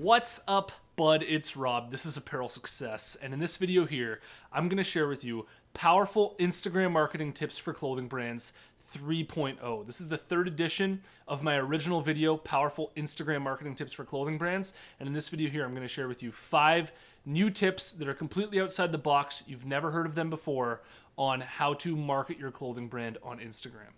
What's up, bud? It's Rob. This is Apparel Success, and in this video here, I'm going to share with you powerful Instagram marketing tips for clothing brands 3.0. This is the third edition of my original video, Powerful Instagram Marketing Tips for Clothing Brands, and in this video here, I'm going to share with you 5 new tips that are completely outside the box. You've never heard of them before on how to market your clothing brand on Instagram.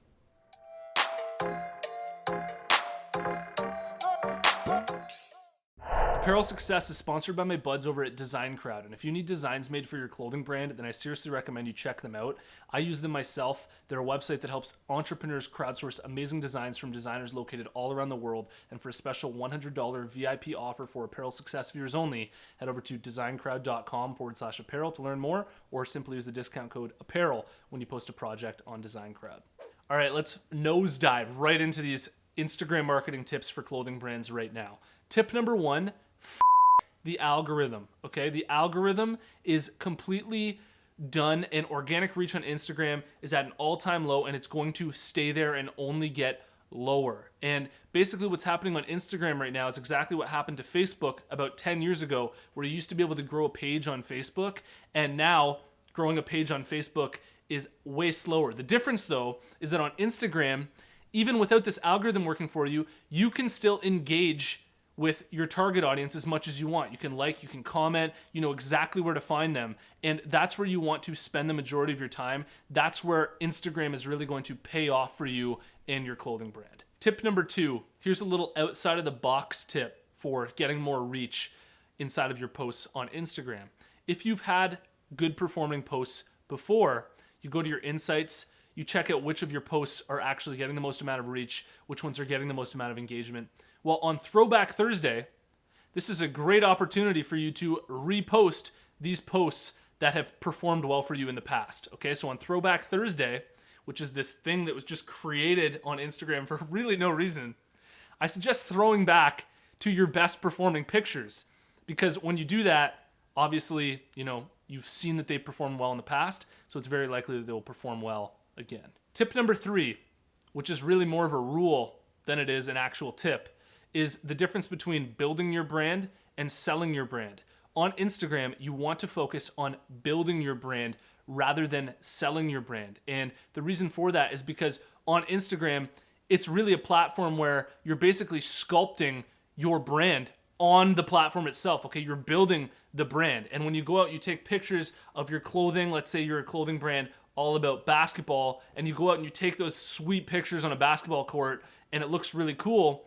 Apparel Success is sponsored by my buds over at Design Crowd, and if you need designs made for your clothing brand, then I seriously recommend you check them out. I use them myself. They're a website that helps entrepreneurs crowdsource amazing designs from designers located all around the world, and for a special $100 VIP offer for Apparel Success viewers only, head over to designcrowd.com/apparel to learn more, or simply use the discount code APPAREL when you post a project on Design Crowd. All right, let's nosedive right into these Instagram marketing tips for clothing brands right now. Tip number 1, the algorithm, okay? The algorithm is completely done, and organic reach on Instagram is at an all-time low, and it's going to stay there and only get lower. And basically what's happening on Instagram right now is exactly what happened to Facebook about 10 years ago, where you used to be able to grow a page on Facebook, and now growing a page on Facebook is way slower. The difference, though, is that on Instagram, even without this algorithm working for you, you can still engage with your target audience as much as you want. You can like, you can comment, you know exactly where to find them. And that's where you want to spend the majority of your time. That's where Instagram is really going to pay off for you and your clothing brand. Tip number 2, here's a little outside of the box tip for getting more reach inside of your posts on Instagram. If you've had good performing posts before, you go to your insights, you check out which of your posts are actually getting the most amount of reach, which ones are getting the most amount of engagement. Well, on Throwback Thursday, this is a great opportunity for you to repost these posts that have performed well for you in the past. Okay, so on Throwback Thursday, which is this thing that was just created on Instagram for really no reason, I suggest throwing back to your best performing pictures, because when you do that, obviously, you've seen that they performed well in the past, so it's very likely that they'll perform well again. Tip number 3, which is really more of a rule than it is an actual tip, is the difference between building your brand and selling your brand. On Instagram, you want to focus on building your brand rather than selling your brand. And the reason for that is because on Instagram, it's really a platform where you're basically sculpting your brand on the platform itself. Okay, you're building the brand. And when you go out, you take pictures of your clothing. Let's say you're a clothing brand all about basketball, and you go out and you take those sweet pictures on a basketball court, and it looks really cool.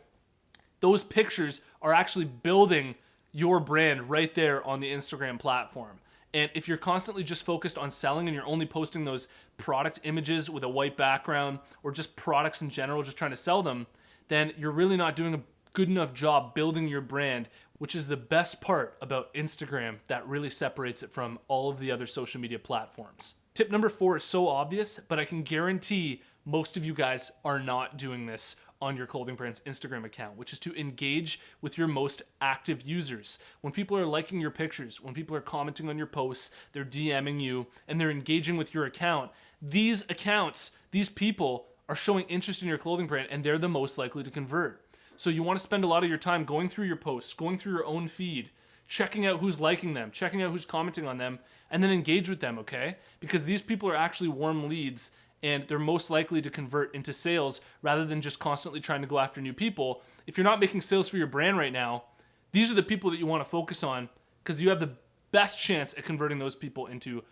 Those pictures are actually building your brand right there on the Instagram platform. And if you're constantly just focused on selling and you're only posting those product images with a white background, or just products in general, just trying to sell them, then you're really not doing a good enough job building your brand, which is the best part about Instagram that really separates it from all of the other social media platforms. Tip number 4 is so obvious, but I can guarantee most of you guys are not doing this on your clothing brand's Instagram account, which is to engage with your most active users. When people are liking your pictures, when people are commenting on your posts, they're DMing you, and they're engaging with your account, these accounts, these people are showing interest in your clothing brand, and they're the most likely to convert. So you want to spend a lot of your time going through your posts, going through your own feed, checking out who's liking them, checking out who's commenting on them, and then engage with them, okay? Because these people are actually warm leads, and they're most likely to convert into sales rather than just constantly trying to go after new people. If you're not making sales for your brand right now, these are the people that you want to focus on, because you have the best chance at converting those people into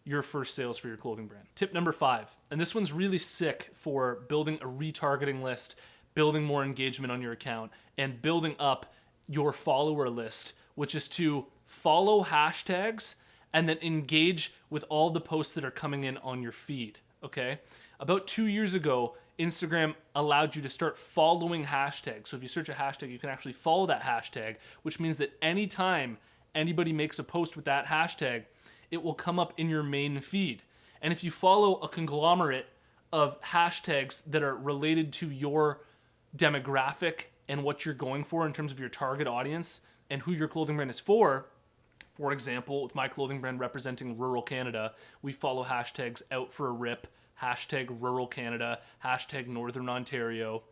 your first sales for your clothing brand. Tip number 5, and this one's really sick for building a retargeting list, building more engagement on your account, and building up your follower list, which is to follow hashtags and then engage with all the posts that are coming in on your feed. Okay, about 2 years ago, Instagram allowed you to start following hashtags. So if you search a hashtag, you can actually follow that hashtag, which means that anytime anybody makes a post with that hashtag, it will come up in your main feed. And if you follow a conglomerate of hashtags that are related to your demographic and what you're going for in terms of your target audience and who your clothing brand is for example, with my clothing brand representing rural Canada, we follow hashtags out for a rip, hashtag rural Canada, hashtag Northern Ontario.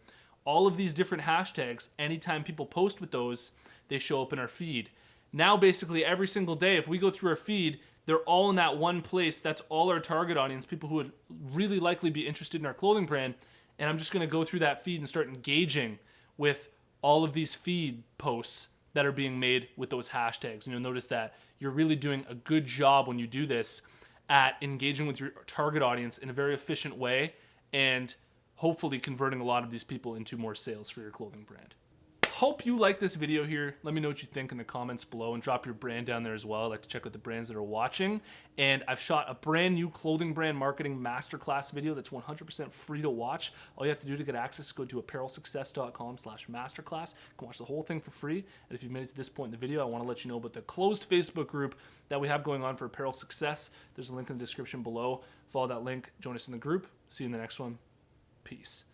All of these different hashtags, anytime people post with those, they show up in our feed. Now, basically, every single day, if we go through our feed, they're all in that one place. That's all our target audience, people who would really likely be interested in our clothing brand. And I'm just going to go through that feed and start engaging with all of these feed posts that are being made with those hashtags. And you'll notice that you're really doing a good job when you do this at engaging with your target audience in a very efficient way and hopefully converting a lot of these people into more sales for your clothing brand. Hope you like this video here. Let me know what you think in the comments below and drop your brand down there as well. I like to check out the brands that are watching. And I've shot a brand new clothing brand marketing masterclass video that's 100% free to watch. All you have to do to get access is go to apparelsuccess.com/masterclass. You can watch the whole thing for free. And if you've made it to this point in the video, I want to let you know about the closed Facebook group that we have going on for Apparel Success. There's a link in the description below. Follow that link, join us in the group. See you in the next one. Peace.